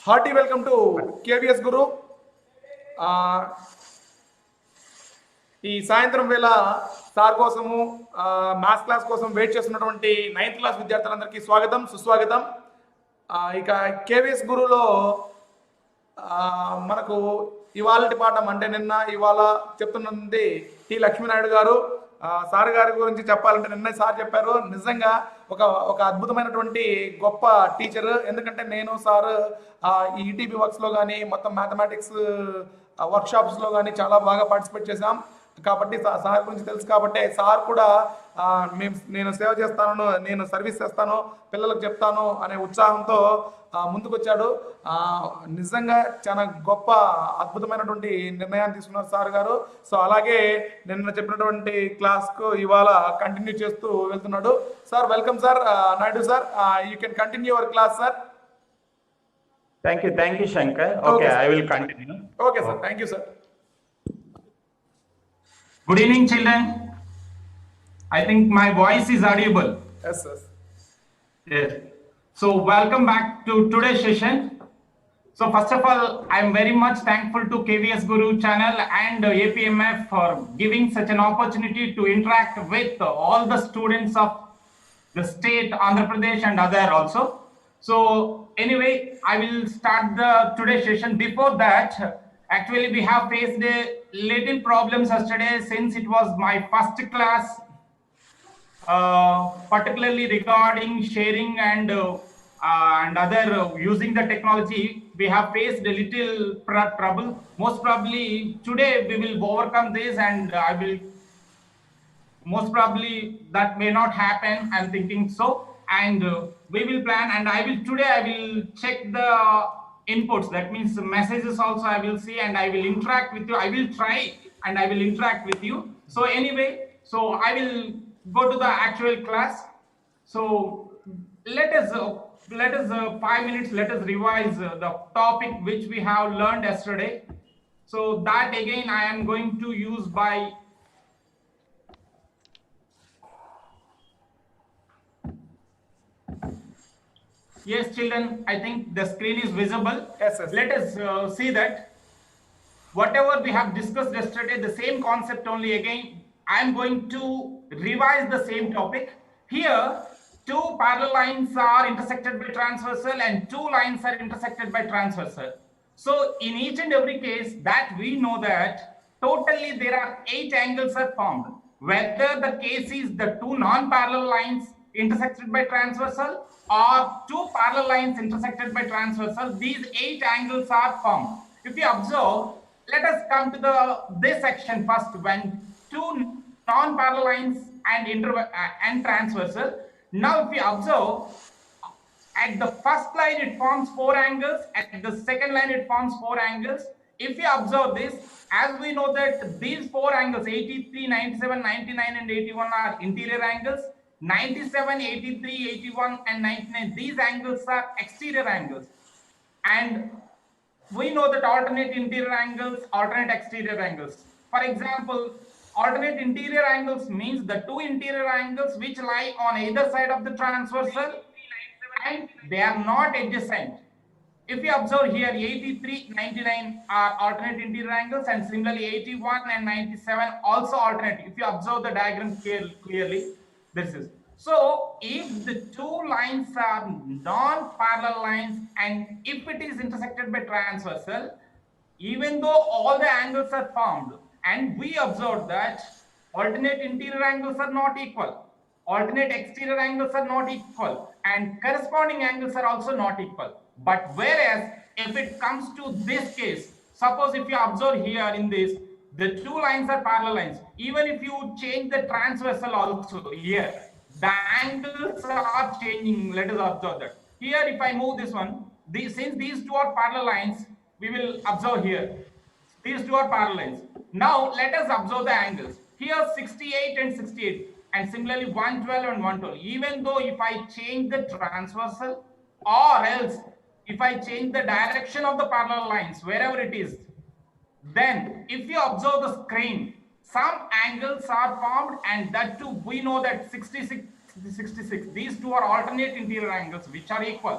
Hearty welcome to KVS గురు. ఈ సాయంత్రం వేళ సార్ కోసము మ్యాథ్స్ క్లాస్ కోసం వెయిట్ చేస్తున్నటువంటి 9th క్లాస్ విద్యార్థులందరికీ స్వాగతం సుస్వాగతం. ఇక కేవీఎస్ గురులో మనకు ఇవాళ పాఠం అంటే నిన్న ఇవాళ చెప్తున్నది టి లక్ష్మీనాయుడు గారు. సార్ గారి గురించి చెప్పాలంటే నిన్న సార్ చెప్పారు, నిజంగా ఒక అద్భుతమైనటువంటి గొప్ప టీచర్. ఎందుకంటే నేను సార్ ఈ ఈటీబీ వర్క్స్లో కానీ మొత్తం మ్యాథమెటిక్స్ వర్క్షాప్స్లో కానీ చాలా బాగా పార్టిసిపేట్ చేశాం కాబట్టి సార్ గురించి తెలుసు. కాబట్టి సార్ కూడా నేను సేవ చేస్తాను, నేను సర్వీస్ చేస్తాను, పిల్లలకు చెప్తాను అనే ఉత్సాహంతో ముందుకొచ్చాడు. నిజంగా చాలా గొప్ప అద్భుతమైనటువంటి నిర్ణయాన్ని తీసుకున్నారు సార్ గారు. సో అలాగే నిన్న చెప్పినటువంటి క్లాస్కు ఇవాళ కంటిన్యూ చేస్తూ వెళ్తున్నాడు. Sir welcome sir Naidu sir, you can continue your class sir. Thank you, Shankar. Okay, I will continue. Okay, sir. Thank you, sir. Good evening, children. I think my voice is audible. Yes, sir. Yes. So, welcome back to today's session. So, first of all, I am very much thankful to KVS Guru channel and APMF for giving such an opportunity to interact with all the students of the state, Andhra Pradesh and other also. So, anyway, I will start the today's session. Before that, actually we have faced a little problems yesterday since it was my first class, particularly regarding sharing and other using the technology. We have faced a little trouble. Most probably today we will overcome this, and I will most probably that may not happen. I'm thinking so. And we will plan, and I will check the inputs, that means the messages also I will see, and I will interact with you. I will try and I will interact with you. So anyway, so I will go to the actual class. So let us 5 minutes, let us revise the topic which we have learned yesterday. So that again I am going to use by yes, children, I think the screen is visible. Yes, yes. Let us see that whatever we have discussed yesterday, the same concept only again, I am going to revise the same topic. Here, two parallel lines are intersected by transversal and two lines are intersected by transversal. So, in each and every case that we know that totally there are 8 angles are formed. Whether the case is the two non-parallel lines intersected by transversal or two parallel lines intersected by transversal, these 8 angles are formed. If you observe, let us come to this section first. When two non-parallel lines and transversal. Now if you observe, at the first line it forms 4 angles, at the second line it forms 4 angles. If you observe this, as we know that these 4 angles 83, 97, 99 and 81 are interior angles. 97, 83, 81 and 99, these angles are exterior angles. And we know that alternate interior angles, alternate exterior angles. For example, alternate interior angles means the two interior angles which lie on either side of the transversal and they are not adjacent. If you observe here, 83, 99 are alternate interior angles, and similarly 81 and 97 also alternate. If you observe the diagram clearly, this is. So if the two lines are non-parallel lines and if it is intersected by transversal, even though all the angles are formed, and we observe that alternate interior angles are not equal, alternate exterior angles are not equal, and corresponding angles are also not equal. But whereas if it comes to this case, suppose if you observe here in this, the two lines are parallel lines. Even if you change the transversal also here, the angles are changing. Let us observe that. Here if I move this one, since these two are parallel lines, we will observe here. These two are parallel lines. Now let us observe the angles. Here 68 and 68, and similarly 112 and 112. Even though if I change the transversal, or else if I change the direction of the parallel lines, wherever it is, then if you observe the screen, some angles are formed, and that too we know that 66, these two are alternate interior angles which are equal,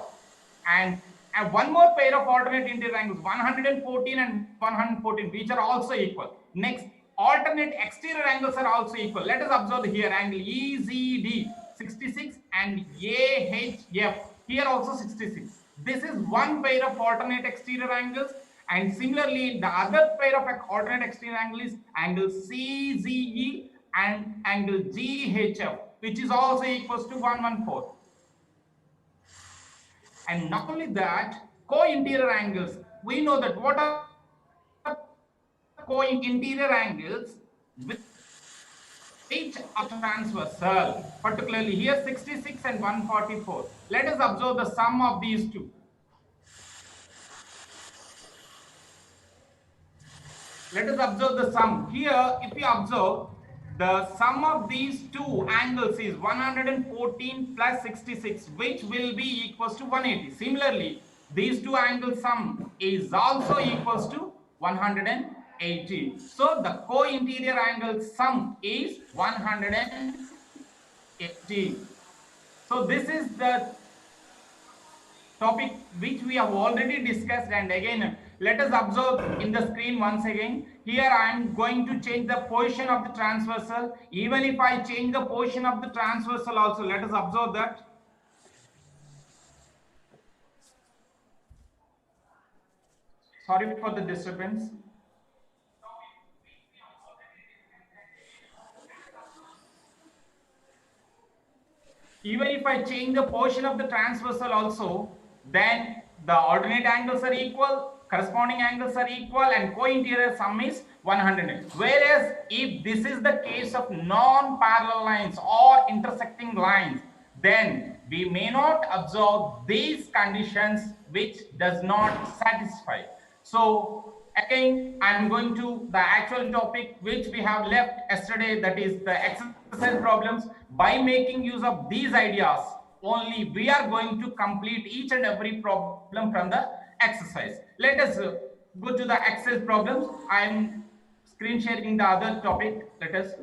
and and one more pair of alternate interior angles, 114 and 114, which are also equal. Next, alternate exterior angles are also equal. Let us observe here angle EZD 66 and AHF here also 66. This is one pair of alternate exterior angles, and similarly the other pair of alternate exterior angle is angle CZE and angle GHF, which is also equals to 114. And not only that, co-interior angles, we know that what are co-interior angles which are transversal, particularly here 66 and 144. Let us observe the sum of these two. Let us observe the sum. Here, if you observe, the sum of these two angles is 114 plus 66, which will be equals to 180. Similarly, these two angles sum is also equals to 180. So the co-interior angle sum is 180. So this is the topic which we have already discussed, and again let us observe in the screen once again. Here I am going to change the position of the transversal. Even if I change the position of the transversal also, let us observe that. Sorry for the disturbance. Even if I change the position of the transversal also, then the alternate angles are equal, corresponding angles are equal, and co-interior sum is 100. Whereas if this is the case of non-parallel lines or intersecting lines, then we may not observe these conditions which does not satisfy. So again, I am going to the actual topic which we have left yesterday, that is the exercise problems. By making use of these ideas only, we are going to complete each and every problem from the exercise. Let us go to the exercise problems. I am screen sharing the other topic. Let us.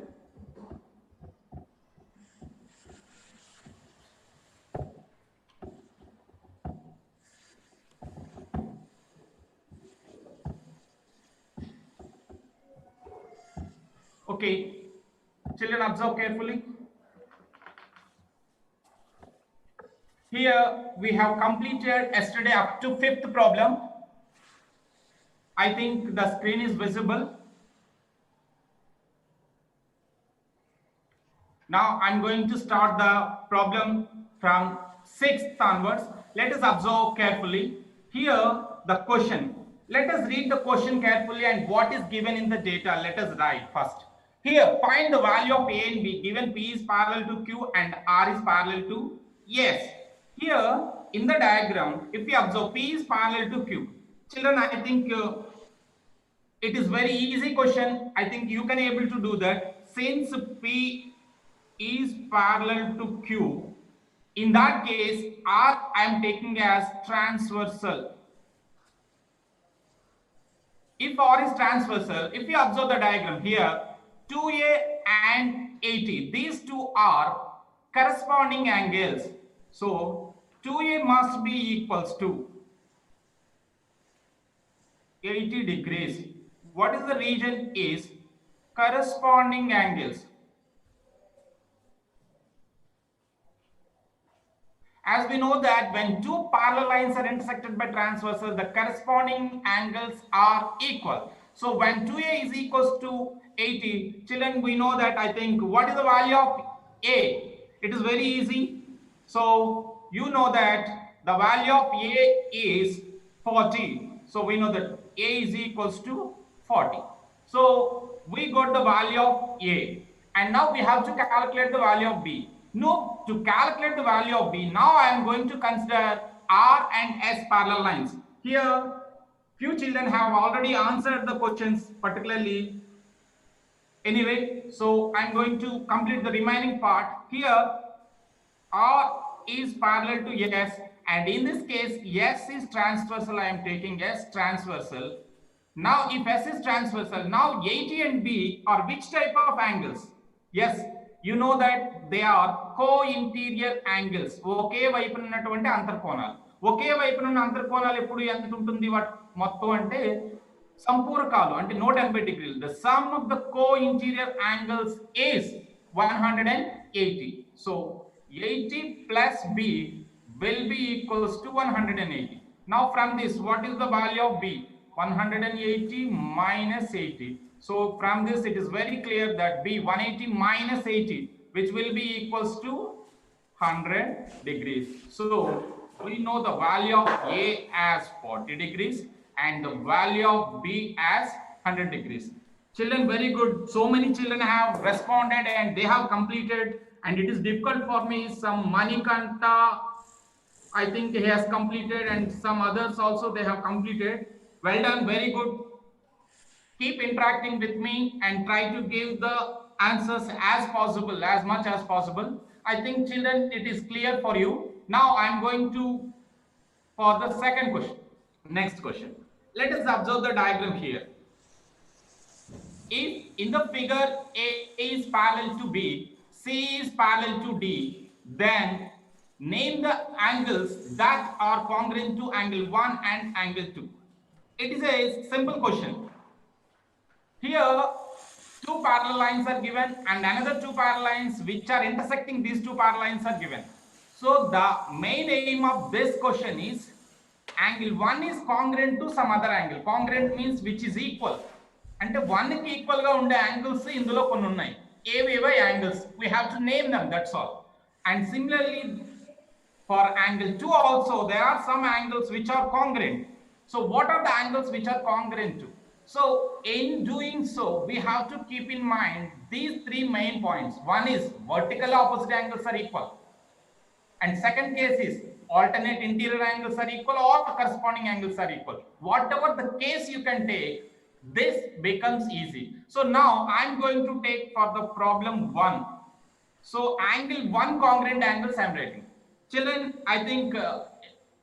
Okay, children, observe carefully. Here we have completed yesterday up to 5th problem. I think the screen is visible. Now I'm going to start the problem from 6th onwards. Let us observe carefully. Here the question. Let us read the question carefully and what is given in the data. Let us write first. Here, find the value of A and B given P is parallel to Q and R is parallel to S. Here in the diagram, if you observe P is parallel to Q, children, I think it is very easy question. I think you can able to do that. Since P is parallel to Q, in that case R I am taking as transversal. If R is transversal, if you observe the diagram here, 2A and 80, these two are corresponding angles. So 2A must be equals to 80 degrees. What is the region is corresponding angles. As we know that when two parallel lines are intersected by transversal, the corresponding angles are equal. So when 2A is equals to 80, children, we know that, I think, what is the value of A? It is very easy. So you know that the value of A is 40. So we know that A is equals to 40. So we got the value of A. And now we have to calculate the value of B. No, to calculate the value of B, now I am going to consider R and S parallel lines. Here, few children have already answered the questions, particularly. Anyway, so I am going to complete the remaining part. Here, R is parallel to S, and in this case, S is transversal. I am taking S transversal. Now, if S is transversal, now 80 and B are which type of angles? Yes, you know that they are co-interior angles. Okay, వైపు ఉన్నటువంటి అంతర్కోణాలు. ఒకే వైపున ఉన్న అంతర్కోణాలు ఎప్పుడు ఎంత ఉంటుంది మొత్తం అంటే సంపూరకాలు అంటే 180 డిగ్రీలు. The sum of the co-interior angles is 180. So 80 plus b will be equals to 180. Now from this, what is the value of b? 180 minus 80. So from this it is very clear that b 180 minus 80, which will be equals to 100 degrees. So we know the value of A as 40 degrees and the value of B as 100 degrees. Children, very good. So many children have responded and they have completed, and it is difficult for me. Some Manikanta, I think he has completed, and some others also they have completed. Well done, very good. Keep interacting with me and try to give the answers as possible, as much as possible. I think children, it is clear for you. Now I am going to for the second question. Next question. Let us observe the diagram here. If in the figure A is parallel to B, C is parallel to D, then name the angles that are congruent to angle 1 and angle 2. It is a simple question. Here, two parallel lines are given and another two parallel lines which are intersecting these two parallel lines are given. So the main aim of this question is angle 1 is congruent to some other angle. Congruent means which is equal. అంటే 1 కి equal గా ఉండే angles ఇందులో కొన్ని ఉన్నాయి. ఏవేవో angles, we have to name them, that's all. And similarly for angle 2 also there are some angles which are congruent. So what are the angles which are congruent to? So in doing so, we have to keep in mind these three main points. One is vertical opposite angles are equal, and second case is alternate interior angles are equal or corresponding angles are equal. Whatever the case you can take, this becomes easy. So now I'm going to take for the problem 1. So angle 1 congruent angles I'm writing. Children, I think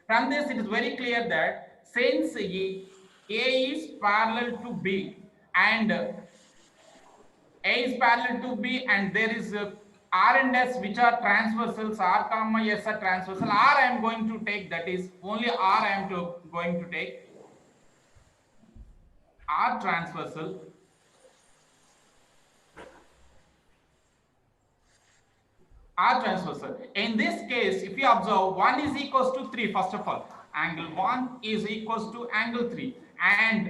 from this it is very clear that since A is parallel to B and A is parallel to B and there is R and S which are transversals, R comma S are transversal. R I am going to take, that is only R I am going to take. R transversal. R transversal. In this case, if you observe, 1 is equals to 3, first of all. Angle 1 is equals to angle 3. And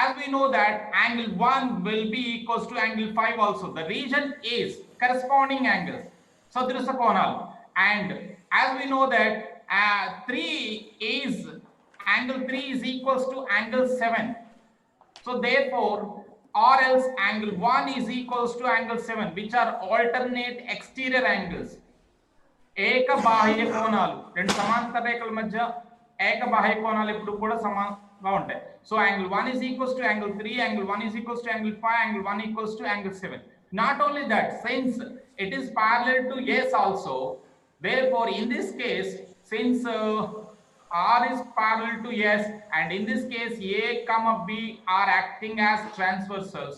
as we know that angle 1 will be equals to angle 5 also. The region is corresponding angles. So there is a conal. And as we know that 3 is, angle 3 is equals to angle 7. So therefore, or else angle 1 is equals to angle 7, which are alternate exterior angles. ఏక బాహ్య కోణాలు, రెండు సమాంతర రేఖల మధ్య ఏక బాహ్య కోణాలు ఎప్పుడు కూడా సమానంగా ఉంటాయి. So angle 1 is equals to angle 3, angle 1 is equals to angle 5, angle 1 equals to angle 7. Not only that, since it is parallel to S also, therefore in this case, since R is parallel to S and in this case A comma B are acting as transversals.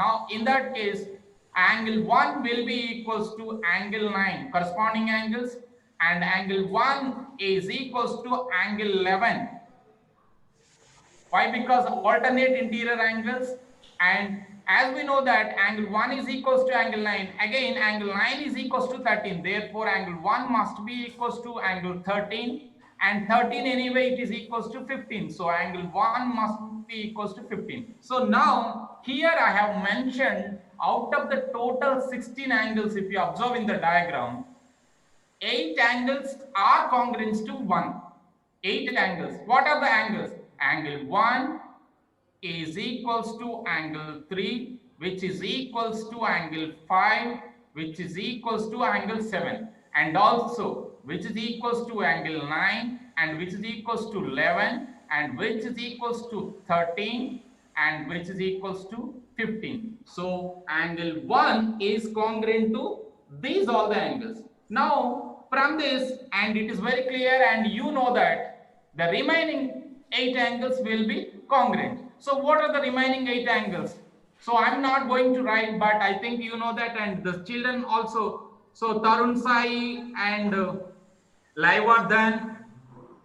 Now in that case angle 1 will be equals to angle 9, corresponding angles, and angle 1 is equals to angle 11. Why? Because alternate interior angles, and as we know that angle 1 is equals to angle 9, again angle 9 is equals to 13, therefore angle 1 must be equals to angle 13. And 13 anyway it is equals to 15. So angle 1 must be equals to 15. So now here I have mentioned out of the total 16 angles, if you observe in the diagram, 8 angles are congruent to 1. 8 angles. What are the angles? Angle 1 is equals to angle 3, which is equals to angle 5, which is equals to angle 7. And also which is equals to angle 9 and which is equals to 11 and which is equals to 13 and which is equals to 15. So angle 1 is congruent to these all the angles. Now from this, and it is very clear and you know that the remaining 8 angles will be congruent. So what are the remaining 8 angles? So I'm not going to write, but I think you know that, and the children also. So Tarun Sai and Laivardhan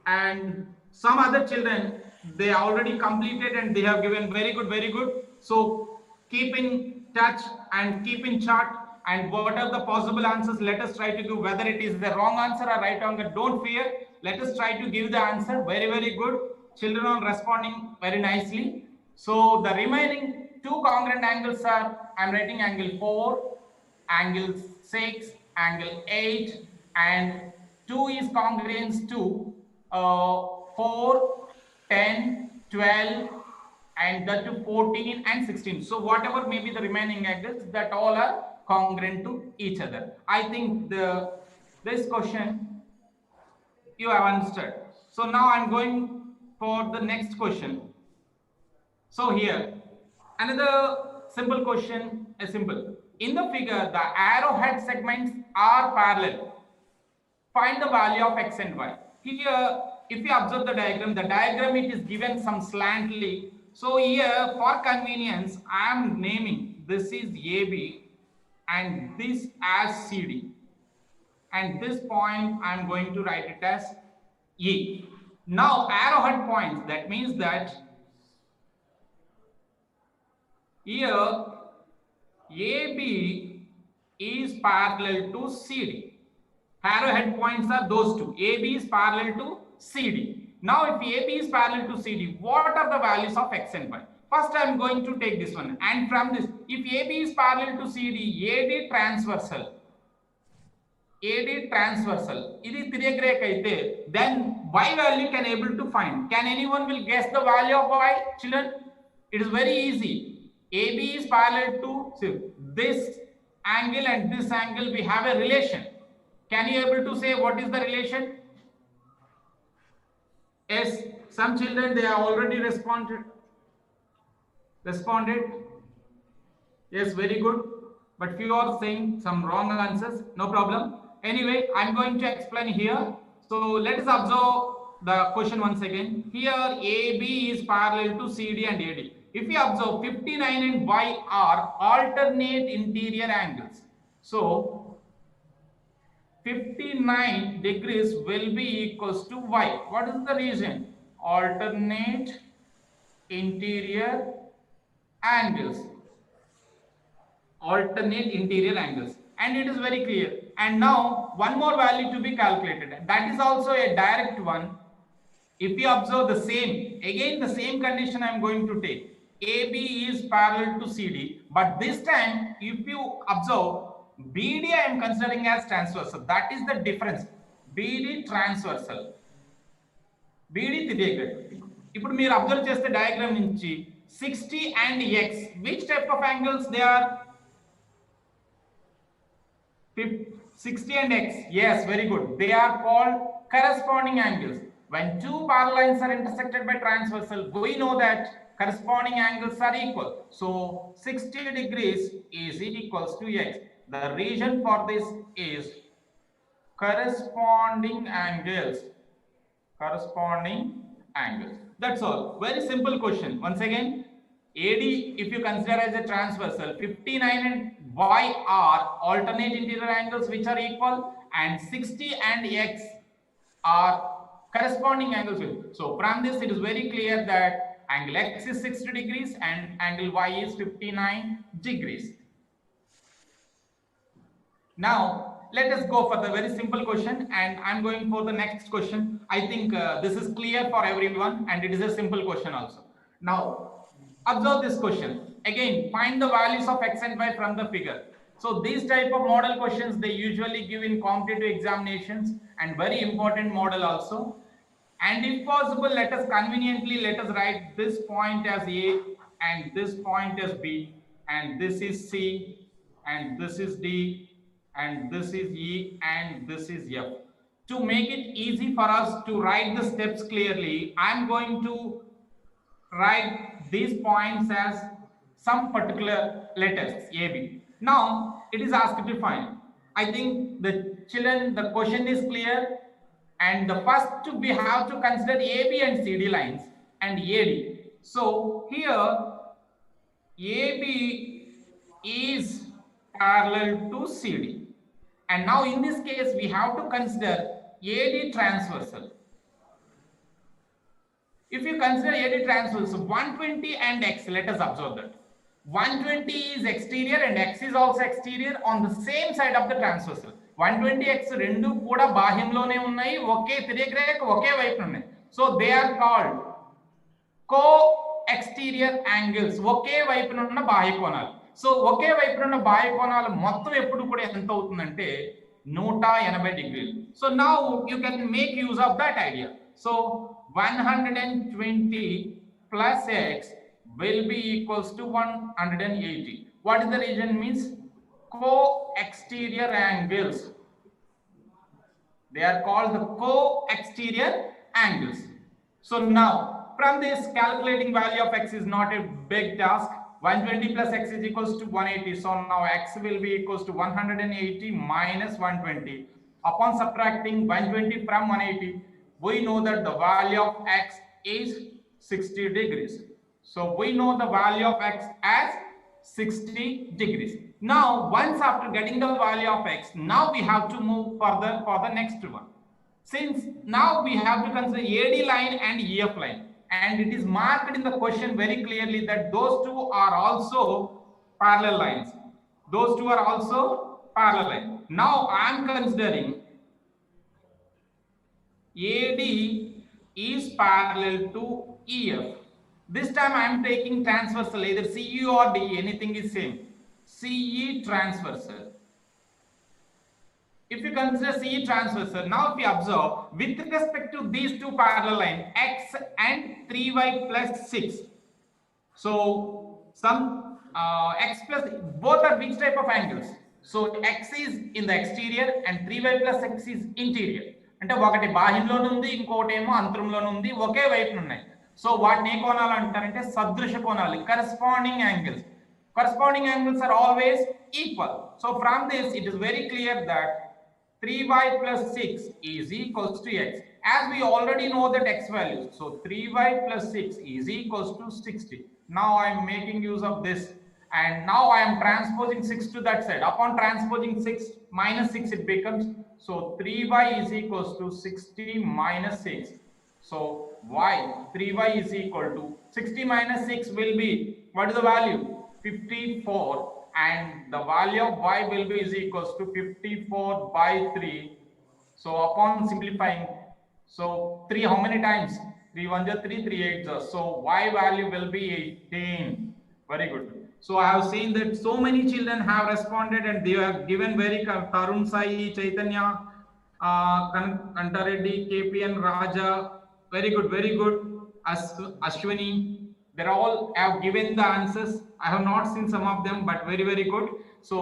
and some other children, they already completed and they have given very good, very good. So keep in touch and keep in chart, and what are the possible answers, let us try to do, whether it is the wrong answer or right answer, don't fear, let us try to give the answer. Very, very good, children are responding very nicely. So the remaining two congruent angles are, I'm writing angle 4, angle 6, angle 8, and 2 is congruence to 4, 10, 12, and that to 14 and 16. So whatever may be the remaining angles, that all are congruent to each other. I think this question you have understood. So now I'm going for the next question. So here, another simple question is simple. In the figure, the arrowhead segments are parallel. Find the value of x and y. Here, if you observe the diagram it is given some slantly. So here, for convenience, I am naming this is AB and this as CD. And this point, I am going to write it as E. Now, arrowhead points, that means that here AB is parallel to CD. Arrowhead points are those two. AB is parallel to CD. Now, if AB is parallel to CD, what are the values of x and y? First, I am going to take this one. And from this, if AB is parallel to CD, AD transversal. AD transversal. Then y value can able to find. Can anyone will guess the value of y, children? It is very easy. AB is parallel to this angle and this angle. We have a relation. Can you able to say what is the relation? Yes, some children, they have already responded. Yes, very good. But few are saying some wrong answers. No problem. Anyway, I'm going to explain here. So let us observe the question once again. Here AB is parallel to CD and AD. If you observe 59 and Y are alternate interior angles. So 59 degrees will be equals to Y. What is the reason? Alternate interior angles. Alternate interior angles. And it is very clear. And now one more value to be calculated. That is also a direct one. If you observe the same, again the same condition I am going to take. AB is parallel to CD. But this time, if you observe, BD I am considering as transversal. That is the difference. BD transversal. BD తెలియదు. ఇప్పుడు మీరు observe చేస్తే diagram నుంచి 60 and X, which type of angles they are? 60 and X. Yes, very good. They are called corresponding angles. When two parallel lines are intersected by transversal, we know that corresponding angles are equal. So 60 degrees is equals to X. The reason for this is corresponding angles. Corresponding angles. That's all. Very simple question. Once again, AD, if you consider as a transversal, 59 and Y are alternate interior angles which are equal, and 60 and X are corresponding angles. So from this, it is very clear that angle X is 60 degrees and angle Y is 59 degrees. Now, let us go for the very simple question, and I'm going for the next question. I think this is clear for everyone, and it is a simple question also. Now, observe this question. Again, find the values of x and y from the figure. So these type of model questions, they usually give in competitive examinations, and very important model also. And if possible, let us conveniently, let us write this point as A, and this point as B, and this is C, and this is D, and this is E, and this is F. To make it easy for us to write the steps clearly, I'm going to write these points as some particular letters, A, B. Now, it is asked to find. I think the children, the question is clear, and the first we have to consider AB and CD lines and AD. So here, AB is parallel to CD. And now in this case, we have to consider AD transversal. If you consider AD transversal 120 and X, let us observe that 120 is exterior and X is also exterior on the same side of the transversal. 120X రెండు కూడా బాహ్యంలోనే ఉన్నాయి, ఒకే తిరిగే రేఖ ఒకే వైపు ఉన్నాయి. So they are called co exterior angles, ఒకే వైపున ఉన్న బాహ్య కోణాలు. సో ఒకే వైపున ఉన్న బాహ్య కోణాలు మొత్తం ఎప్పుడు కూడా ఎంత అవుతుందంటే 180 డిగ్రీలు. So now you can make use of that idea. So 120 plus X will be equals to 180. What is the region means? Co-exterior angles. They are called the co-exterior angles. So now from this, calculating value of X is not a big task. 120 plus X is equals to 180. So now X will be equals to 180 minus 120. Upon subtracting 120 from 180, we know that the value of X is 60 degrees. So we know the value of X as 60 degrees. Now, once after getting the value of X, now we have to move further for the next one. Since now we have to consider AD line and EF line, and it is marked in the question very clearly that those two are also parallel lines. Those two are also parallel lines. Now I am considering AD is parallel to EF. This time I am taking transversal, either CE or D, anything is same. CE transversal. If you consider CE transversal, now if you observe, with respect to these two parallel lines, X and 3y plus 6. So some X plus, both are which type of angles? So X is in the exterior and 3y plus X is interior. అంటే ఒకటి బాహ్యంలోనే ఉంది, ఇంకోటి ఏమో అంతరంలోనే ఉంది, ఒకే వైపున ఉన్నాయి. So వాటిని ఏ కోణాలు అంటారంటే సదృశ కోణాలు, corresponding angles. Corresponding angles are always equal. So from this, it is very clear that 3y plus 6 is equals to X. As we already know that X values, so 3y plus 6 is equals to 60. Now I am making use of this, and now I am transposing 6 to that side. Upon transposing 6 minus 6, it becomes, so 3y is equals to 60 minus 6. So y, 3y is equal to 60 minus 6 will be, what is the value? 54, and the value of y will be is equals to 54 by 3. So upon simplifying, so 3 how many times? 3 1 is 3, 3 8 is. So y value will be 18. Very good. So I have seen that so many children have responded and they have given very Tarun Sai, Chaitanya, Kantareddy, KPN, Raja. Very good, very good. Ashwini. They all have given the answers. I have not seen some of them, but very, very good. So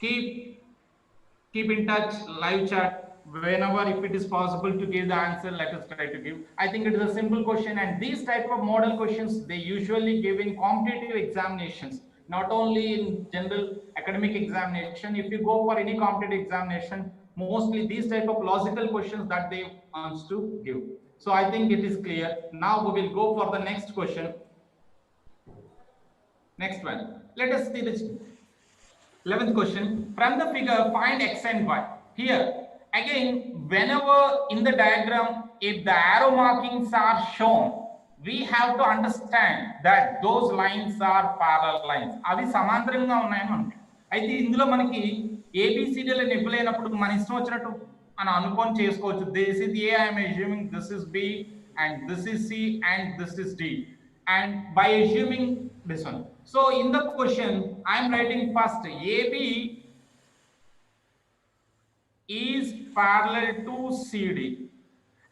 keep in touch, live chat. Whenever, if it is possible to give the answer, let us try to give. I think it is a simple question, and these type of model questions, they usually give in competitive examinations, not only in general academic examination. If you go for any competitive examination, mostly these type of logical questions that they want to give. So I think it is clear. Now we will go for the next question. Next one. Let us see this 11th question. From the figure, find X and Y. Here, again, whenever in the diagram, if the arrow markings are shown, we have to understand that those lines are parallel lines. అవి సమాంతరంగా ఉన్నాయని అంటే అయితే ఇందులో మనకి ABCDలు నింపలేనప్పుడు మన ఇష్టం వచ్చినట్టు అని అనుకొని చేసుకోవచ్చు. This is A, I am assuming this is B, and this is C, and this is D. And by assuming this one. So in the question, I am writing first AB is parallel to CD.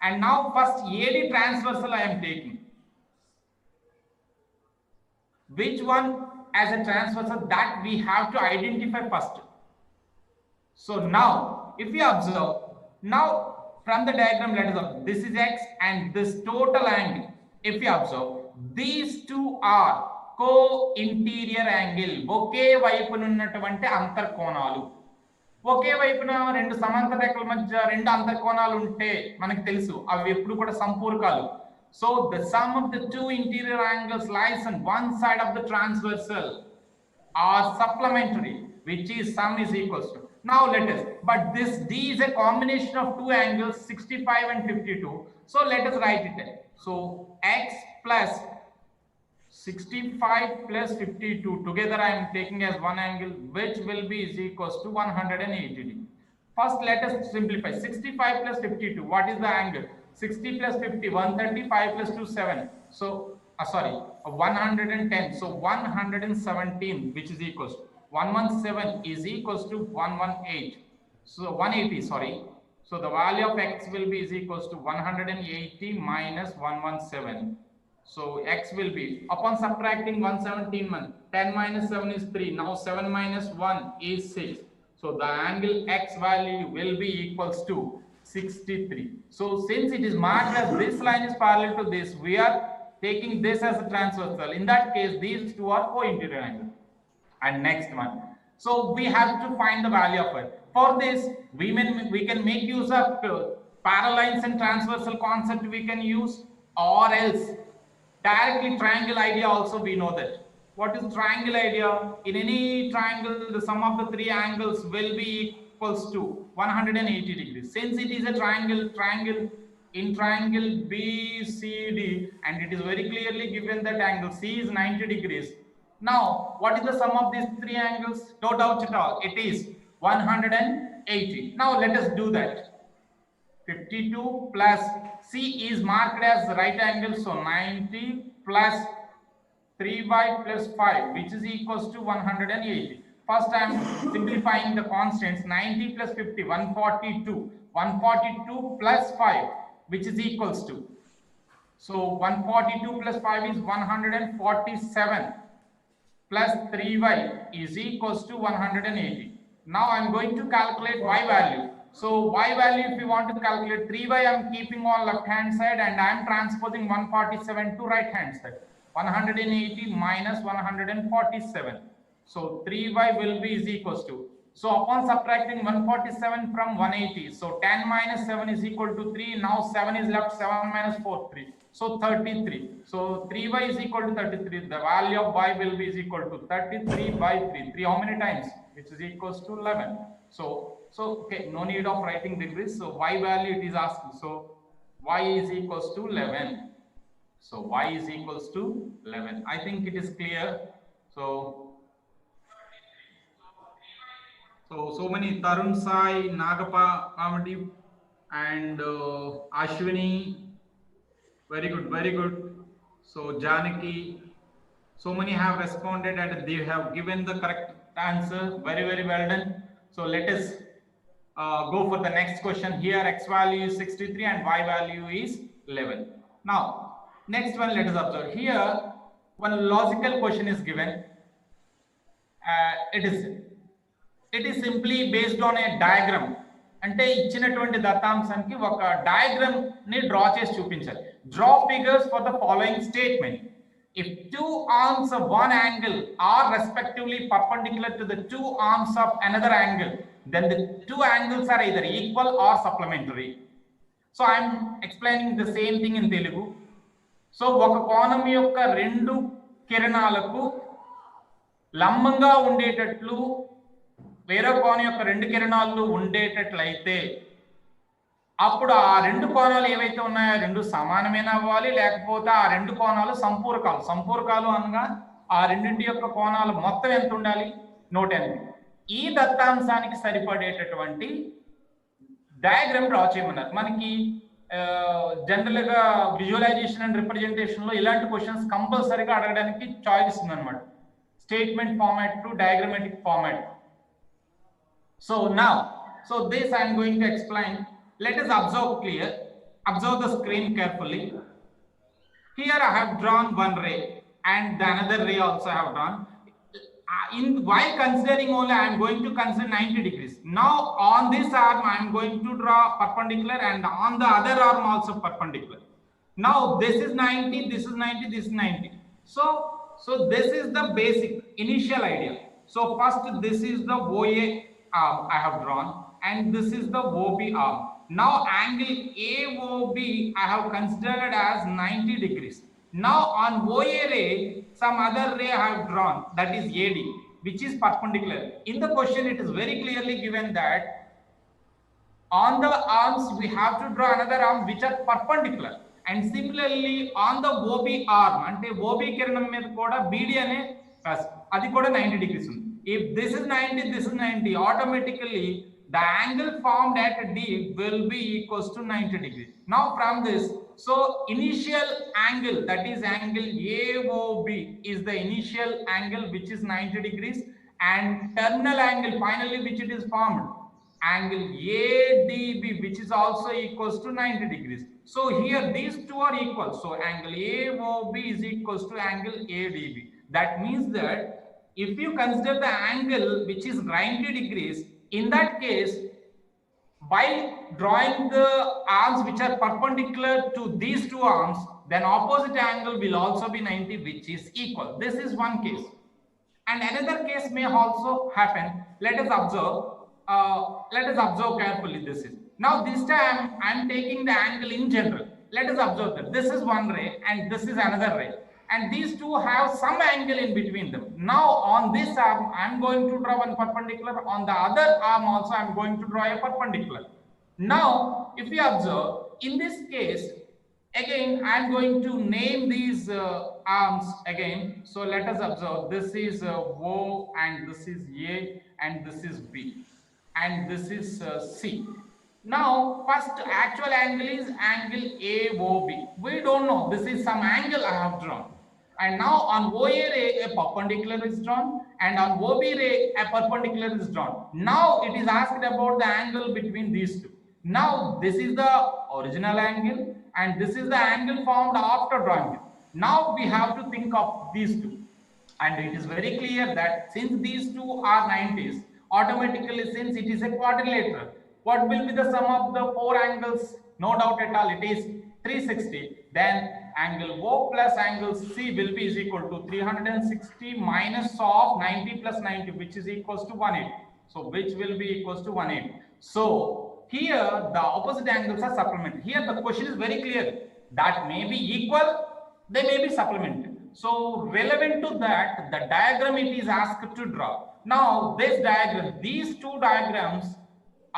And now first AD transversal I am taking. Which one as a transversal, that we have to identify first. So now, if we observe, now from the diagram, let us observe, this is X and this total angle. If we observe, these two are co-interior angle. ఒకే వైపున ఉన్నటువంటి అంతర్కోణాలు. ఒకే వైపున రెండు సమాంతర రేఖల మధ్య రెండు అంతర్కోణాలు ఉంటే మనకు తెలుసు అవి ఎప్పుడు కూడా సంపూరకాలు. So the sum of the two interior angles lies on one side of the transversal or supplementary, which is sum is equals to. Now let us, but this D is a combination of two angles 65 and 52. So let us write it in. So X plus 65 plus 52 together I am taking as one angle, which will be is equals to 180 degree. First let us simplify. 65 plus 52, what is the angle? 60 plus 50, 135 plus 2, 7. So sorry, 110. So 117, which is equals to 117 is equals to 118. So 180, sorry. So the value of X will be is equals to 180 minus 117. So X will be, upon subtracting 117, 10 minus 7 is 3. Now 7 minus 1 is 6. So the angle X value will be equals to 63. So since it is marked as this line is parallel to this, we are taking this as a transversal. In that case, these two are co-interior angles. And next one. So we have to find the value of it. For this, we can make use of parallel lines and transversal concept we can use, or else directly triangle idea also we know that. What is triangle idea? In any triangle, the sum of the three angles will be equals to 180 degrees. Since it is a triangle in triangle BCD, and it is very clearly given that angle C is 90 degrees. Now, what is the sum of these three angles? No doubt at all. It is 180. Now, let us do that. 52 plus C is marked as right angle, so 90 plus 3y plus 5, which is equals to 180. First I am simplifying the constants. 90 plus 50, 142. 142 plus 5, which is equals to. So 142 plus 5 is 147 plus 3y is equals to 180. Now I am going to calculate y value. So y value, if you want to calculate 3y, I am keeping on left hand side and I am transposing 147 to right hand side. 180 minus 147. So 3y will be is equals to. So upon subtracting 147 from 180, so 10 minus 7 is equal to 3. Now 7 is left, 7 minus 4, 3. So 33. So 3y is equal to 33. The value of y will be is equal to 33 by 3. 3 how many times? Which is equals to 11. So okay, no need of writing degrees. So y value it is asking. So y is equals to 11. So y is equals to 11. I think it is clear. So many Tarun Sai, Nagapa, Amadi, and Ashwini. Very good, very good. So Janaki, so many have responded and they have given the correct answer. Very, very well done. So let us go for the next question. Here X value is 63 and Y value is 11. Now, next one let us observe. Here, one logical question is given. It is simply based on a diagram. అంటే ఇచ్చినటువంటి దత్తాంశానికి ఒక diagram ని draw చేసి చూపించాలి. Draw figures for the following statement. If two arms of one angle are respectively perpendicular to the two arms of another angle, then the two angles are either equal or supplementary. So I am explaining the same thing in Telugu. So ఒక కోణం యొక్క రెండు కిరణాలకు లంబంగా ఉండేటట్లు వేరే కోణం యొక్క రెండు కిరణాలు ఉండేటట్లయితే అప్పుడు ఆ రెండు కోణాలు ఏవైతే ఉన్నాయో రెండు సమానమైన అవ్వాలి, లేకపోతే ఆ రెండు కోణాలు సంపూరకాలు అనగా ఆ రెండింటి యొక్క కోణాలు మొత్తం ఎంత ఉండాలి? 180. ఈ దత్తాంశానికి సరిపడేటటువంటి డయాగ్రామ్ డ్రా చేయమన్నారు. మనకి జనరల్ గా విజువలైజేషన్ అండ్ రిప్రజెంటేషన్ లో ఇలాంటి క్వశ్చన్స్ కంపల్సరీగా అడగడానికి చాయిస్ ఉందన్నమాట. Statement format to diagrammatic format. So now, this I am going to explain. Let us observe the screen carefully. Here I have drawn one ray and the another ray also I have drawn. While considering only, I am going to consider 90 degrees. Now on this arm I am going to draw perpendicular and on the other arm also perpendicular. Now this is 90, this is 90, this is 90. So this is the basic initial idea. So first this is the OA arm I have drawn and this is the OB arm. Now angle AOB I have considered as 90 degrees. Now on OA ray some other ray I have drawn, that is AD. which is perpendicular. In the question, it is very clearly given that on the arms we have to draw another arm which are perpendicular, and similarly on the OB arm, ante OB kiranam మీద కూడా BD అనే అది కూడా 90 degrees ఉంది. If this is 90, this is 90, automatically the angle formed at D will be equals to 90 degrees. Now from this, so initial angle, that is angle AOB, is the initial angle which is 90 degrees, and terminal angle finally which it is formed, angle ADB, which is also equals to 90 degrees. So here these two are equal. So angle AOB is equals to angle ADB. That means that if you consider the angle which is 90 degrees, in that case, by drawing the arms which are perpendicular to these two arms, then opposite angle will also be 90, which is equal. This is one case. And another case may also happen. Let us observe. Let us observe carefully. This is now this time I am taking the angle in general. Let us observe that this is one ray and this is another ray, and these two have some angle in between them. Now on this arm I am going to draw one perpendicular, on the other arm also I am going to draw a perpendicular. Now if you observe, in this case again I am going to name these arms again. So let us observe, this is O, and this is A, and this is B, and this is C. Now first actual angle is angle AOB. We don't know, this is some angle I have drawn, and now on OA ray a perpendicular is drawn, and on OB ray a perpendicular is drawn. Now it is asked about the angle between these two. Now this is the original angle and this is the angle formed after drawing it. Now we have to think of these two, and it is very clear that since these two are 90s, automatically since it is a quadrilateral, what will be the sum of the four angles? No doubt at all, it is 360. Then angle O plus angle C will be is equal to 360 minus of 90 plus 90, which is equals to 180. So which will be equals to 180. So here the opposite angles are supplemented. Here the question is very clear, that may be equal, they may be supplemented. So relevant to that, the diagram it is asked to draw. Now this diagram, these two diagrams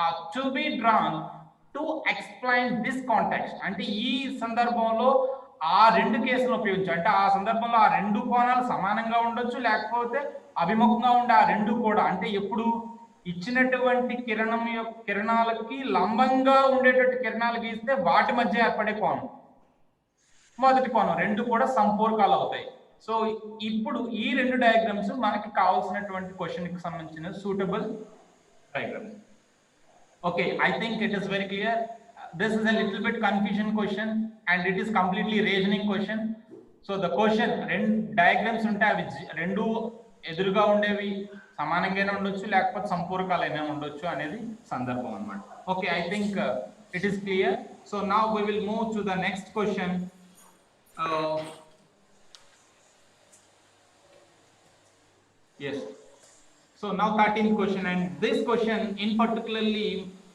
are to be drawn to explain this context. అంటే ఈ సందర్భంలో ఆ రెండు కేసులను ఉపయోగించి, అంటే ఆ సందర్భంలో ఆ రెండు కోణాలు సమానంగా ఉండొచ్చు, లేకపోతే అభిముఖంగా ఉండే ఆ రెండు కూడా, అంటే ఎప్పుడు ఇచ్చినటువంటి కిరణాలకి లంబంగా ఉండేటట్టు కిరణాలు గీస్తే వాటి మధ్య ఏర్పడే కోణం మొదటి కోణం, రెండు కూడా సంపూర్కాలు అవుతాయి. సో ఇప్పుడు ఈ రెండు డయాగ్రామ్స్ మనకి కావాల్సినటువంటి క్వశ్చన్ కి సంబంధించిన suitable diagrams. Okay, I think it is very clear. This is a little bit confusion question and it is completely reasoning question. So the question, రెండు diagrams ఉంటాయి, అవి రెండు ఎదురుగా ఉండేవి సమానంగానే ఉండొచ్చు, లేకపోతే సంపూర్కాలైనా ఉండొచ్చు అనేది సందర్భం అన్నమాట. Okay, I think it is clear. So now we will move to the next question. Yes. So now 13th question, and this question in particularly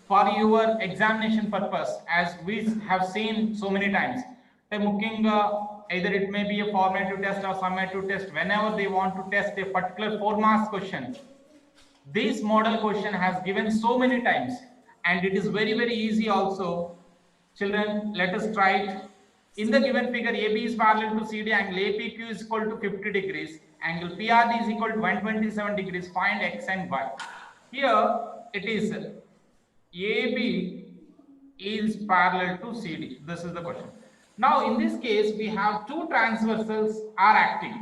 for your examination purpose, as we have seen so many times, either it may be a formative test or summative test, whenever they want to test a particular 4 marks question, this model question has given so many times, and it is very easy also. Children, let us try it. In the given figure, AB is parallel to CD, angle APQ is equal to 50 degrees, angle PRD is equal to 127 degrees, find X and Y. Here it is AB is parallel to CD. This is the question. Now in this case we have two transversals are acting.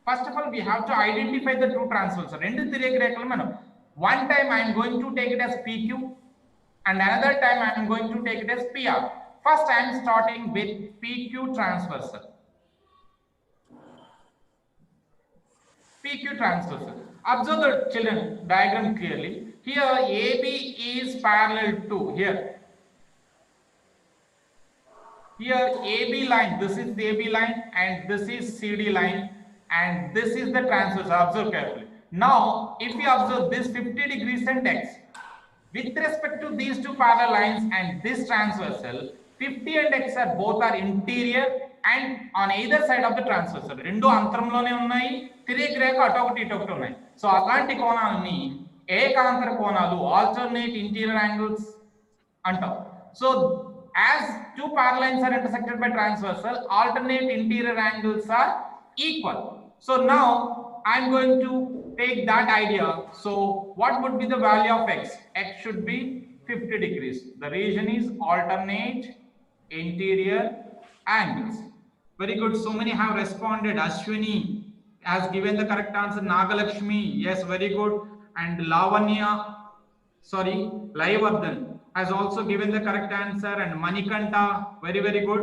First of all, we have to identify the two transversals. One time I am going to take it as PQ and another time I am going to take it as PR. First I am starting with PQ transversal. PQ transversal. Observe the children diagram clearly. Here AB is parallel to here. Here AB line, this is the AB line and this is CD line and this is the transversal. Observe carefully. Now if you observe this 50 degrees and X with respect to these two parallel lines and this transversal, 50 and x are both are interior and on either side of the transversal. రెండు అంతరంలోనే ఉన్నాయి, తిరిగి రేఖ అటు ఒకటి ఇటు ఒకటి ఉన్నాయి. So అలాంటి కోణాలని ఏకాంతర కోణాలు, ఆల్టర్నేట్ ఇంటీరియర్ యాంగిల్స్ అంటాం. So as two parallel lines are intersected by transversal, alternate interior angles are equal. So now I'm going to take that idea. So what would be the value of x? X should be 50 degrees. The region is alternate interior angles. Very good. So many have responded. Ashwini has given the correct answer. Nagalakshmi, yes, very good. And Lavanya, sorry, Laivardhan has also given the correct answer. And Manikanta, very, very good.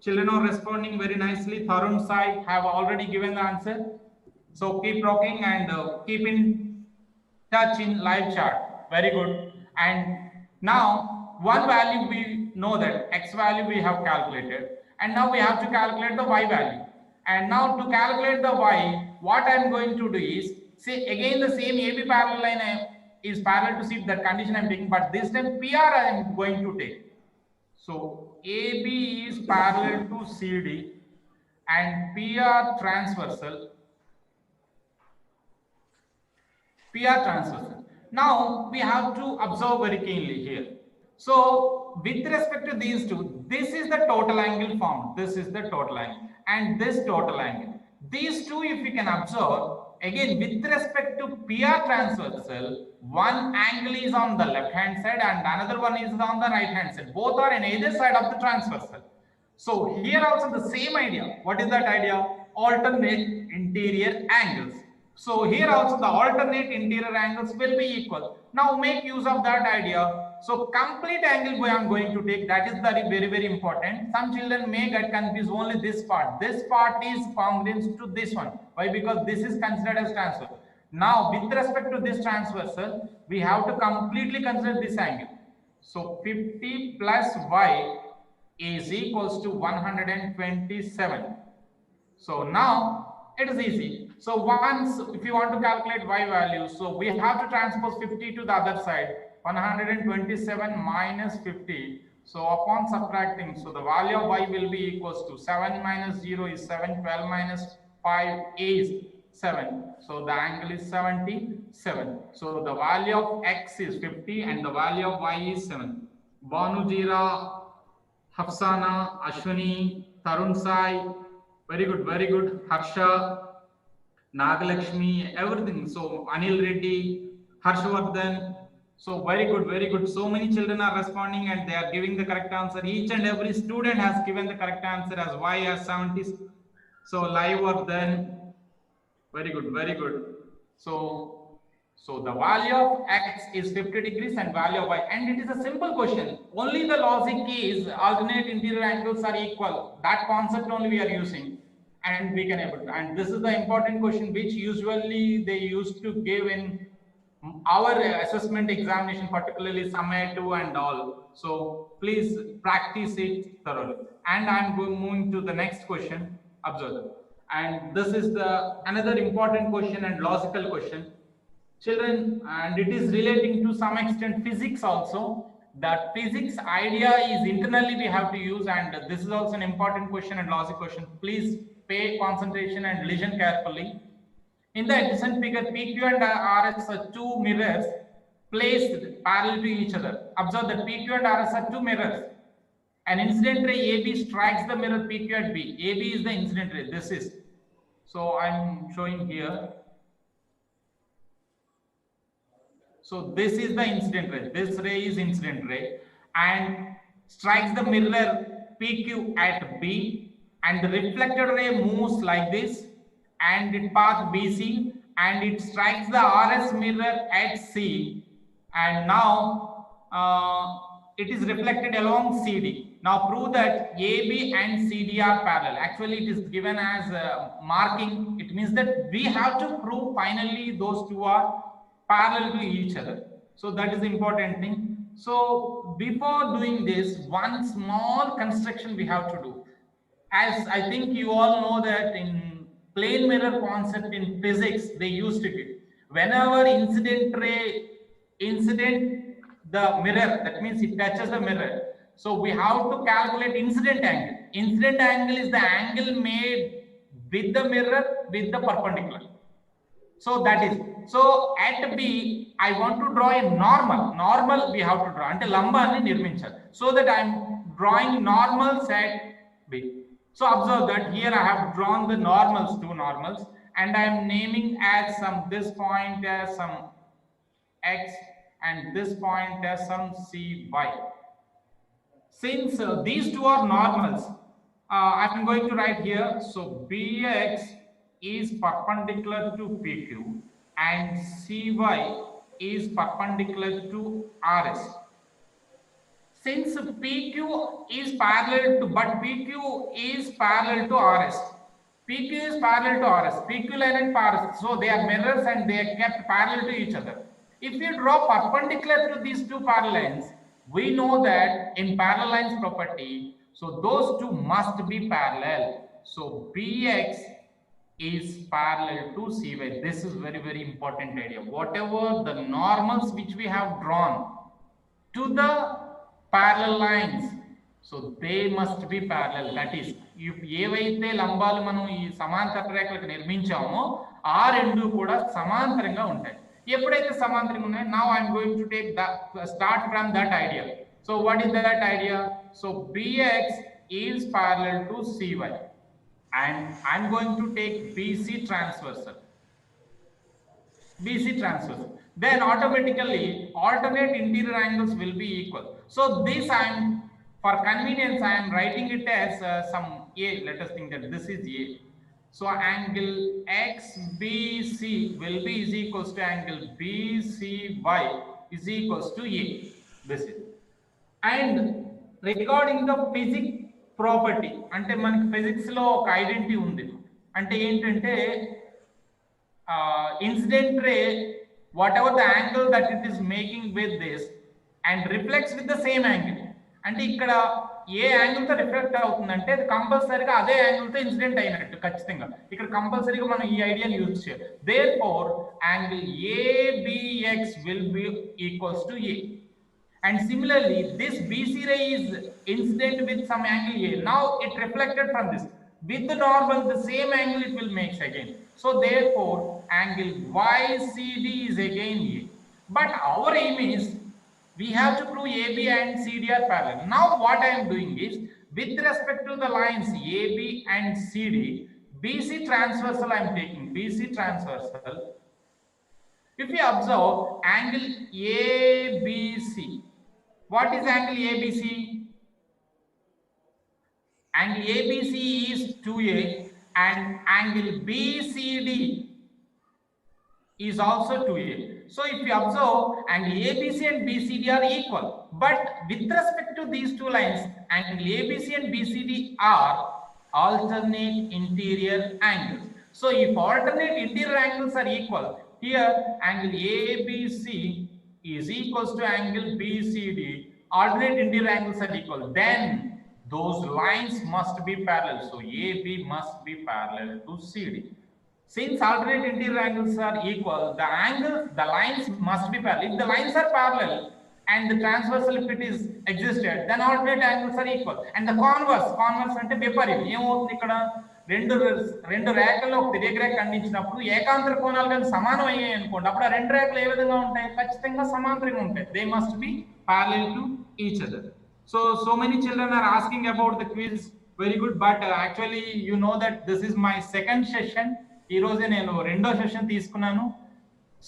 Children are responding very nicely. Tharun Sai have already given the answer. So keep rocking and keep in touch in live chat. Very good. And now one value we know that x value we have calculated, and now we have to calculate the y value. And now to calculate the y, what I am going to do is, say again the same AB parallel line is parallel to C, that condition I am taking, but this time PR I am going to take. So AB is parallel to CD and PR transversal. Now we have to observe very keenly here. So with respect to these two, this is the total angle formed. This is the total angle and this total angle. These two, if we can observe, again with respect to PR transversal, one angle is on the left hand side and another one is on the right hand side. Both are on either side of the transversal. So here also the same idea. What is that idea? Alternate interior angles. So here also the alternate interior angles will be equal. Now make use of that idea. So complete angle I am going to take, that is very, very important. Some children may get confused only this part. This part is congruent to this one. Why? Because this is considered as transversal. Now with respect to this transversal, we have to completely consider this angle. So 50 plus y is equals to 127. So now it is easy. So once, if you want to calculate y value, so we have to transpose 50 to the other side. 127 minus 50. So upon subtracting, so the value of y will be equals to 7 minus 0 is 7, 12 minus 5 is 7. So the angle is 77. So the value of x is 50 and the value of y is 7. Banujira, Hafsana, Ashwini, Tarun Sai, very good, very good. Harsha, Nagalakshmi, everything. So Anil Reddy, Harshvardhan. So very good, very good. So many children are responding and they are giving the correct answer. Each and every student has given the correct answer as y as 70. So Laivardhan, very good, very good. So the value of x is 50 degrees and value of y, and it is a simple question. Only the logic is alternate interior angles are equal. That concept only we are using, and we can able to. And this is the important question which usually they used to give in our assessment examination, particularly SumA2 and all. So please practice it thoroughly. And I'm moving to the next question. Observe. And this is the another important question and logical question. Children, and it is relating to some extent physics also. That physics idea is internally we have to use, and this is also an important question and logic question. Please pay concentration and listen carefully. In the adjacent figure, PQ and RS are two mirrors placed parallel to each other. Observe that PQ and RS are two mirrors. An incident ray AB strikes the mirror PQ at B. AB is the incident ray. This is. So I'm showing here. So this is the incident ray. This ray is incident ray and strikes the mirror PQ at B, and the reflected ray moves like this and it path BC and it strikes the RS mirror at C, and now it is reflected along CD. Now prove that AB and CD are parallel. Actually it is given as marking. It means that we have to prove finally those two are parallel to each other. So that is the important thing. So before doing this, one small construction we have to do. As I think you all know that in plane mirror concept in physics, they used to give whenever the mirror, that means it touches the mirror, So we have to calculate incident angle. Incident angle is the angle made with the mirror with the perpendicular. So that is, so at B, I want to draw a normal. Normal we have to draw. Ante lambaanni nirminchali. So that I am drawing normals at B. So observe that here I have drawn the normals, two normals, and I am naming as some this point as some X and this point as some CY. Since these two are normals, I am going to write here. So BX is perpendicular to PQ and CY is perpendicular to RS. Since PQ is parallel to, but PQ is parallel to RS. PQ is parallel to RS. PQ line and RS. So they are mirrors and they are kept parallel to each other. If you draw perpendicular to these two parallel lines, we know that in parallel lines property, so those two must be parallel. So BX is parallel to CY. This is very, very important idea. Whatever the normals which we have drawn to the parallel lines, so they must be parallel. That is, if ఏవైతే లంబాలు మనం ఈ సమాంతర రేఖలకు నిర్మించామో ఆ రెండు కూడా సమాంతరంగా ఉంటాయి. ఎప్పుడైతే సమాంతరంగా ఉన్నాయో, now I am going to take the start from that idea. So what is that idea? So BX is parallel to CY and I am going to take BC transversal. BC transversal. Then automatically alternate interior angles will be equal. So this I am, for convenience I am writing it as some A. Let us think that this is A. So angle XBC will be is equals to angle BCY is equals to A. This is. And regarding the physics property, ante manaki physics lo oka identity undi. Ante entante incident ray, whatever the angle that it is making with this and reflects with the same angle. అంటే ఇక్కడ ఏ angle తో reflect అవుతుందంటే అది కంపల్సరీగా అదే angle తో incident అయినట్టు ఖచ్చితంగా. ఇక్కడ కంపల్సరీగా మనం ఈ ఐడియాని యూజ్ చేయాలి. Therefore angle ABX will be equals to A. And similarly, this BC ray is incident with some angle A. Now it reflected from this. With the normal, the same angle it will make again. So therefore, angle YCD is again A. But our aim is, we have to prove AB and CD are parallel. Now what I am doing is, with respect to the lines AB and CD, BC transversal I am taking. BC transversal. If you observe angle ABC, what is angle ABC? Angle ABC is 2A and angle BCD is also 2A. So if you observe, angle ABC and BCD are equal, but with respect to these two lines, angle ABC and BCD are alternate interior angles. So if alternate interior angles are equal, here angle ABC is equals to angle BCD, alternate interior angles are equal, then those lines must be parallel. So AB must be parallel to CD. Since alternate interior angles are equal, the lines must be parallel. If the lines are parallel and the transversal, if it is existed, then alternate angles are equal. And the converse ante vipariyam ఏమవుతుంది ఇక్కడ, రెండు రేఖల్లో ఒక తిరిగి రేఖ ఖండించినప్పుడు ఏకాంతర కోణాలు కానీ సమానం అయ్యాయి అనుకోండి, అప్పుడు ఆ రెండు రేఖలు ఏ విధంగా ఉంటాయి, ఖచ్చితంగా సమాంతరంగా ఉంటాయి. They must be parallel to each other. So many children are asking about the quiz. Very good, but actually you know that this is my second session. ఈ రోజే నేను రెండో సెషన్ తీసుకున్నాను.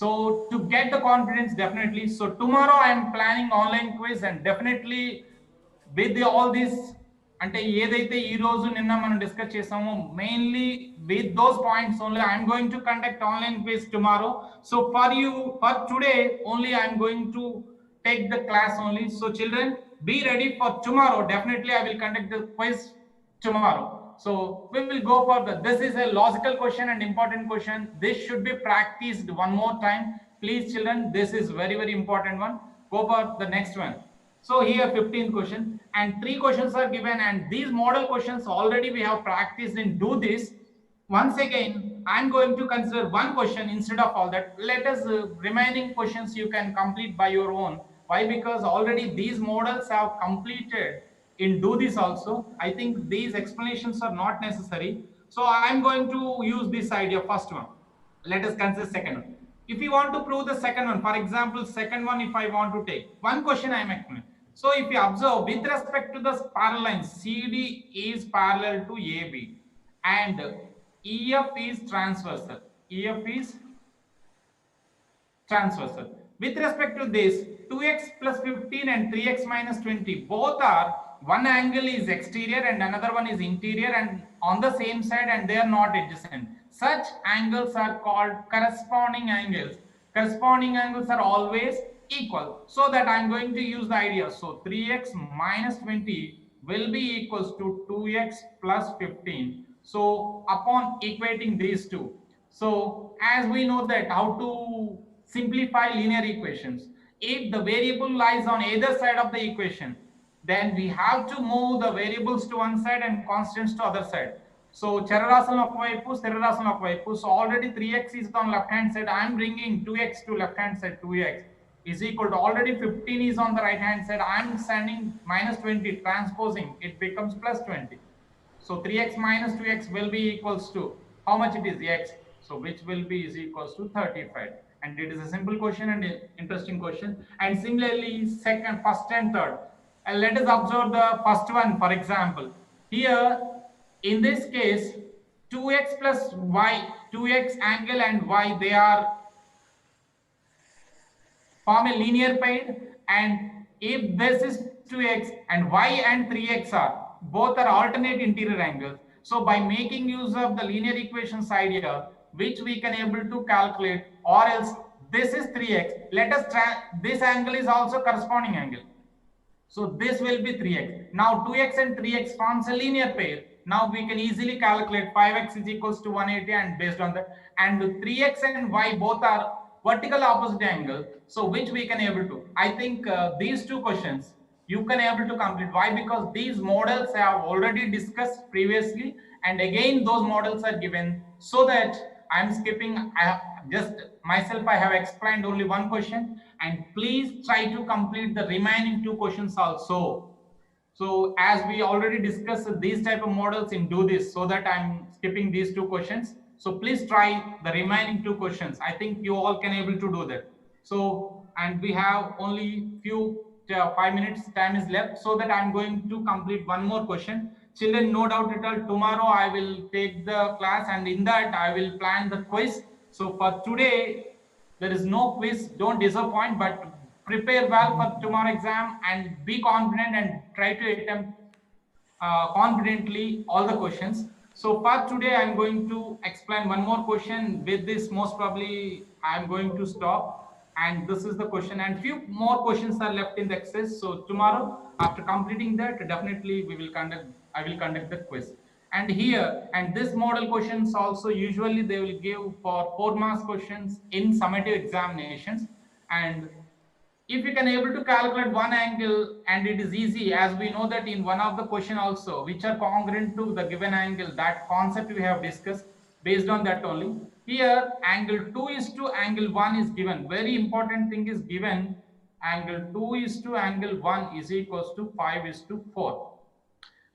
So to get the confidence definitely. So tomorrow I'm planning online quiz and definitely with all this, అంటే ఏదైతే ఈ రోజు నిన్న మనం డిస్కస్ చేసామో mainly with those points only I'm going to conduct online quiz tomorrow. So for today only I'm going to take the class only. So children, be ready for tomorrow. Definitely I will conduct the quiz tomorrow. So we will go for this is a logical question and important question. This should be practiced one more time. Please children, this is very, very important one. Go for the next one. So here 15th question and 3 questions are given, and these model questions already we have practiced in do this. Once again, I am going to consider one question instead of all that. Let us remaining questions you can complete by your own. Why? Because already these models have completed in do this also. I think these explanations are not necessary. So I'm going to use this idea, first one. Let us consider second one. If you want to prove the second one, for example, second one, if I want to take one question, I am explaining. So if you observe with respect to the parallel line, CD is parallel to AB and EF is transversal. EF is transversal. With respect to this, 2x plus 15 and 3x minus 20, both are, one angle is exterior and another one is interior and on the same side and they are not adjacent. Such angles are called corresponding angles. Corresponding angles are always equal. So that I am going to use the idea. So 3x minus 20 will be equals to 2x plus 15. So upon equating these two, so as we know that how to simplify linear equations, if the variable lies on either side of the equation, then we have to move the variables to one side and constants to other side. So చరరాశులను ఒకవైపు స్థిరరాశులను ఒకవైపు. So already 3x is on left hand side. I am bringing 2x to left hand side. 2x is equal to, already 15 is on the right hand side. I am sending minus 20, transposing, it becomes plus 20. So 3x minus 2x will be equals to how much it is, x. So which will be is equals to 35. And it is a simple question and interesting question. And similarly, second, first and third. And let us observe the first one, for example. Here, in this case, 2x plus y, 2x angle and y, they are form a linear pair, and if this is 2x and y and 3x are both are alternate interior angles, so by making use of the linear equations idea, which we can able to calculate, or else this is 3x, let us try, this angle is also corresponding angle, so this will be 3x. Now 2x and 3x forms a linear pair. Now we can easily calculate 5x is equals to 180, and based on that, and 3x and y both are vertical opposite angle, so which we can able to, I think these two questions you can able to complete. Why? Because these models have already discussed previously, and again those models are given, so that I am skipping, I have just myself, I have explained only one question, and please try to complete the remaining two questions also. So as we already discussed these type of models in do this, so that I'm skipping these two questions. So please try the remaining two questions. I think you all can able to do that. So, and we have only few 5 minutes time is left, so that I'm going to complete one more question. Children, no doubt at all, tomorrow I will take the class, and in that I will plan the quiz. So for today, there is no quiz, don't disappoint, but prepare well for tomorrow exam and be confident and try to attempt confidently all the questions. So for today, I'm going to explain one more question. With this, most probably I'm going to stop. And this is the question, and few more questions are left in the exercise. So tomorrow, after completing that, definitely I will conduct the quiz. And here, and this model questions also, usually they will give for 4 marks questions in summative examinations. And if you can able to calculate one angle, and it is easy, as we know that in one of the question also, which are congruent to the given angle, that concept we have discussed, based on that only. Here angle 2 is to angle 1 is given, very important thing is given, angle 2 is to angle 1 is equals to 5 is to 4.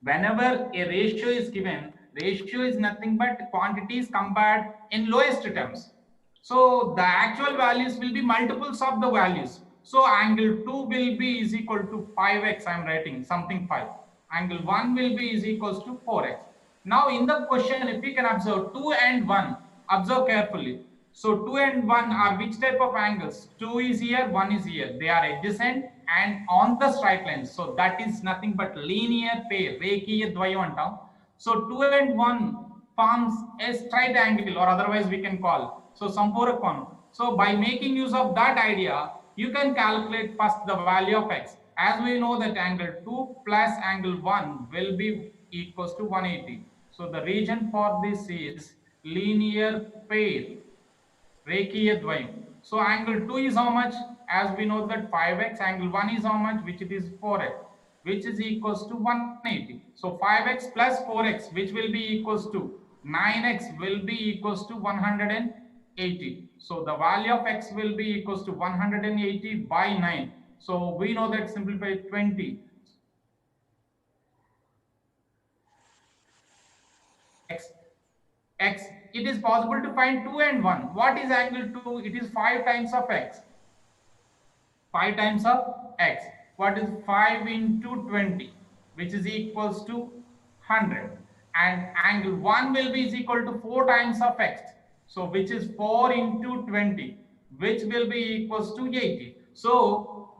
Whenever a ratio is given, ratio is nothing but quantities compared in lowest terms. So the actual values will be multiples of the values. So angle 2 will be is equal to 5x, I am writing something 5. Angle 1 will be is equals to 4x. Now in the question, if we can observe 2 and 1, observe carefully. So 2 and 1 are which type of angles? 2 is here, 1 is here. They are adjacent and on the straight lines. So that is nothing but linear pair, rekhiya dvayam antam. So 2 and 1 forms a straight angle, or otherwise we can call. So sampurak konam. So by making use of that idea, you can calculate first the value of x. As we know that angle 2 plus angle 1 will be equals to 180. So the region for this is linear pair, rekhiya dvayam. So angle 2 is how much? As we know that 5x, angle 1 is how much? Which it is 4x, which is equals to 180. So 5x plus 4x, which will be equals to 9x, will be equals to 180. So the value of x will be equals to 180 by 9. So we know that simplify 20 x x. It is possible to find 2 and 1. What is angle 2? It is 5 times of x. 5 times of x. What is 5 into 20? Which is equals to 100. And angle 1 will be is equal to 4 times of x. So which is 4 into 20, which will be equals to 80. So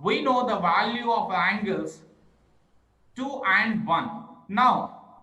we know the value of angles 2 and 1. Now,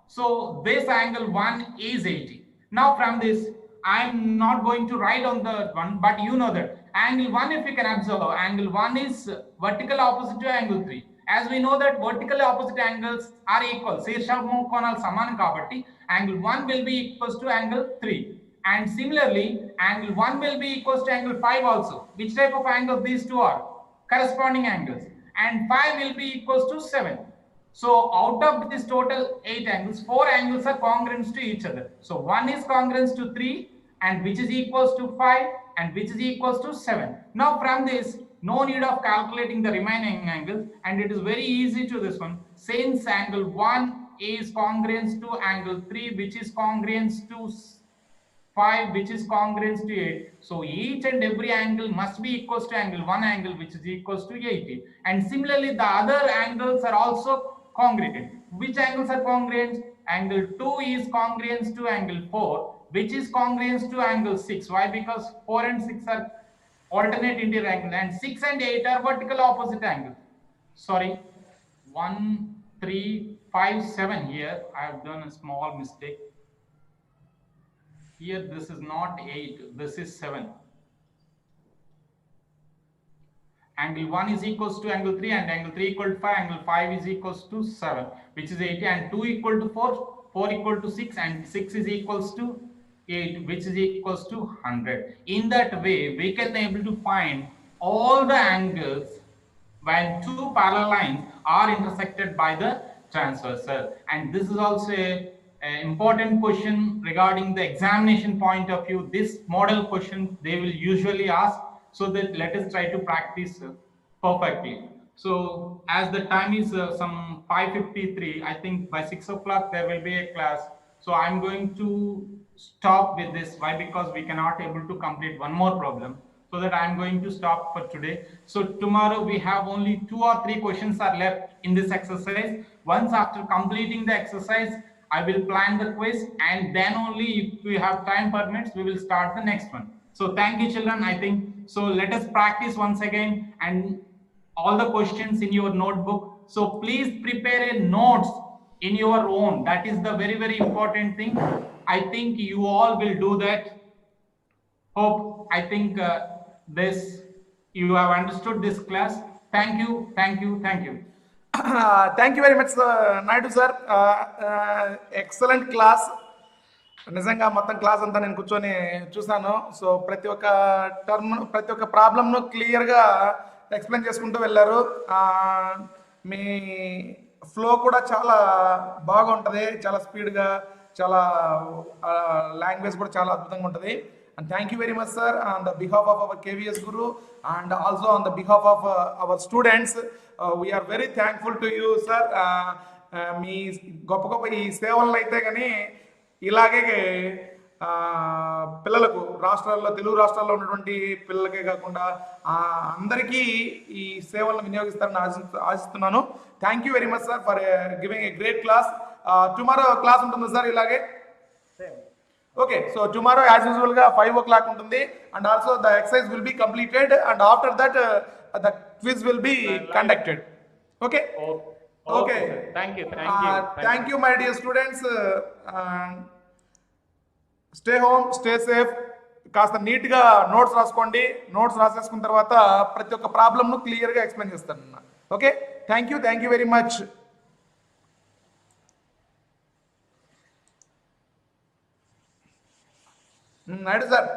so this angle 1 is 80. Now from this, I am not going to write on the one, but you know that angle 1, if you can observe, angle 1 is vertical opposite to angle 3. As we know that vertical opposite angles are equal. Sirshamu konal saman kabatti, angle 1 will be equals to angle 3. And similarly, angle 1 will be equals to angle 5 also. Which type of angles these two are? Corresponding angles. And 5 will be equals to 7. So out of this total 8 angles, 4 angles are congruent to each other. So 1 is congruent to 3, and which is equals to 5, and which is equals to 7. Now from this, no need of calculating the remaining angles, and it is very easy to this one. Since angle 1 is congruent to angle 3, which is congruent to 5, which is congruent to 8. So each and every angle must be equals to angle 1 angle, which is equals to 80. And similarly, the other angles are also congruent. Which angles are congruent? Angle 2 is congruent to angle 4, which is congruent to angle 6. Why? Because 4 and 6 are alternate interior angles, and 6 and 8 are vertical opposite angles. Sorry, 1, 3, 5, 7 here. I have done a small mistake. Here this is not 8, this is 7. Angle 1 is equals to angle 3, and angle 3 equal to 5, angle 5 is equals to 7, which is 80, and 2 equal to 4, 4 equal to 6, and 6 is equals to 8, which is equals to 100. In that way, we can able to find all the angles when two parallel lines are intersected by the transversal. And this is also an important question regarding the examination point of view. This model question they will usually ask, so that let us try to practice perfectly. So as the time is some 5:53, I think by 6 o'clock there will be a class. So I'm going to stop with this. Why? Because we cannot able to complete one more problem. So that I'm going to stop for today. So tomorrow we have only 2 or 3 questions are left in this exercise. Once after completing the exercise, I will plan the quiz, and then only if we have time permits, we will start the next one. So thank you, children. I think so. Let us practice once again, and all the questions in your notebook. So please prepare a notes in your own. That is the very, very important thing. I think you all will do that. Hope I think this you have understood this class. Thank you, thank you, thank you. Thank you very much Naidu sir. Excellent class. నిజంగా మొత్తం class అంతా నేను కూర్చొని చూసాను. So ప్రతి ఒక్క term, ప్రతి ఒక్క ప్రాబ్లమ్ను క్లియర్గా ఎక్స్ప్లెయిన్ చేసుకుంటూ వెళ్ళారు. మీ ఫ్లో కూడా చాలా బాగుంటుంది, చాలా స్పీడ్గా, చాలా లాంగ్వేజ్ కూడా చాలా అద్భుతంగా ఉంటుంది. And thank you very much, sir, on the behalf of our KVS Guru, and also on the behalf of our students. We are very thankful to you, sir. మీ గొప్ప గొప్ప ఈ సేవలను అయితే కానీ ఇలాగే పిల్లలకు రాష్ట్రాల్లో, తెలుగు రాష్ట్రాల్లో ఉన్నటువంటి పిల్లలకే కాకుండా అందరికీ ఈ సేవలను వినియోగిస్తారని ఆశిస్తున్నాను. Thank you very much, sir, for giving a great class. Tomorrow class ఉంటుంది సార్ ఇలాగే. Okay, so tomorrow as usual 5 o'clock ఉంటుంది, and also the exercise will be completed, and after that the quiz will be conducted. Okay. Okay. Thank you. Thank you, my dear students. Stay home, stay safe. కాస్త నీట్గా notes రాసుకోండి. Notes రాసేసుకున్న తర్వాత ప్రతి ఒక్క ప్రాబ్లమ్ను క్లియర్గా explain చేస్తాను. Okay, thank you very much. Naidu sir.